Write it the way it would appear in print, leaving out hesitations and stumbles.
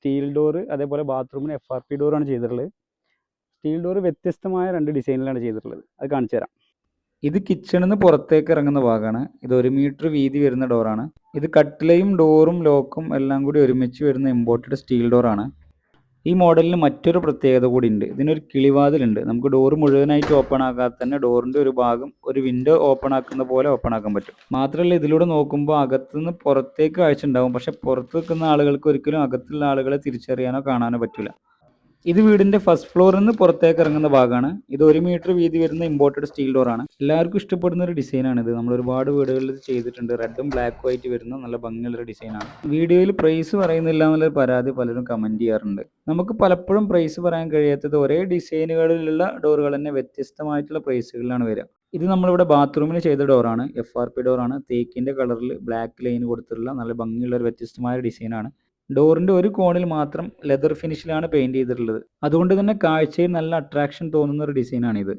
Steel door, അതേപോലെ ബാത്റൂമിന് FRP ഡോറാണ് ചെയ്തിട്ടുള്ളത്. സ്റ്റീൽ ഡോറ് വ്യത്യസ്തമായ 2 ഡിസൈനിലാണ് ചെയ്തിട്ടുള്ളത്. അത് കാണിച്ചു തരാം. ഇത് കിച്ചണിൽ നിന്ന് പുറത്തേക്ക് ഇറങ്ങുന്ന ഭാഗമാണ്. ഇത് 1 മീറ്റർ വീതി വരുന്ന ഡോറാണ്. ഇത് കട്ടിലയും ഡോറും ലോക്കും എല്ലാം കൂടി ഒരുമിച്ച് വരുന്ന ഇമ്പോർട്ടഡ് സ്റ്റീൽ ഡോറാണ്. ഈ മോഡലിന് മറ്റൊരു പ്രത്യേകത കൂടി ഉണ്ട്. ഇതിനൊരു കിളിവാതിലുണ്ട്. നമുക്ക് ഡോറ് മുഴുവനായിട്ട് ഓപ്പൺ ആക്കാതെ തന്നെ ഡോറിൻ്റെ ഒരു ഭാഗം ഒരു വിൻഡോ ഓപ്പൺ ആക്കുന്ന പോലെ ഓപ്പൺ ആക്കാൻ പറ്റും. മാത്രമല്ല ഇതിലൂടെ നോക്കുമ്പോൾ അകത്തുനിന്ന് പുറത്തേക്ക് കാഴ്ച ഉണ്ടാവും. പക്ഷെ പുറത്ത് നിൽക്കുന്ന ആളുകൾക്ക് ഒരിക്കലും അകത്തുള്ള ആളുകളെ തിരിച്ചറിയാനോ കാണാനോ പറ്റില്ല. ഇത് വീടിൻ്റെ ഫസ്റ്റ് ഫ്ലോറിൽ നിന്ന് പുറത്തേക്ക് ഇറങ്ങുന്ന ഭാഗമാണ്. ഇത് 1 മീറ്റർ വീതി വരുന്ന ഇമ്പോർട്ടഡ് സ്റ്റീൽ ഡോറാണ്. എല്ലാവർക്കും ഇഷ്ടപ്പെടുന്ന ഒരു ഡിസൈനാണിത്. നമ്മൾ ഒരുപാട് വീടുകളിൽ ഇത് ചെയ്തിട്ടുണ്ട്. റെഡും ബ്ലാക്കും ആയിട്ട് വരുന്ന നല്ല ഭംഗിയുള്ളൊരു ഡിസൈനാണ്. വീഡിയോയിൽ പ്രൈസ് പറയുന്നില്ല എന്നുള്ളൊരു പരാതി പലരും കമൻറ്റ് ചെയ്യാറുണ്ട്. നമുക്ക് പലപ്പോഴും പ്രൈസ് പറയാൻ കഴിയാത്തത് ഒരേ ഡിസൈനുകളിലുള്ള ഡോറുകൾ തന്നെ വ്യത്യസ്തമായിട്ടുള്ള പ്രൈസുകളിലാണ് വരിക. ഇത് നമ്മളിവിടെ ബാത്റൂമിൽ ചെയ്ത ഡോറാണ്. FRP ഡോറാണ്. തേക്കിൻ്റെ കളറിൽ ബ്ലാക്ക് ലൈൻ കൊടുത്തിട്ടുള്ള നല്ല ഭംഗിയുള്ള ഒരു വ്യത്യസ്തമായ ഡിസൈനാണ്. ഡോറിൻ്റെ ഒരു കോണിൽ മാത്രം ലെതർ ഫിനിഷിലാണ് പെയിൻറ് ചെയ്തിട്ടുള്ളത്. അതുകൊണ്ട് തന്നെ കാഴ്ചയിൽ നല്ല അട്രാക്ഷൻ തോന്നുന്ന ഒരു ഡിസൈനാണിത്.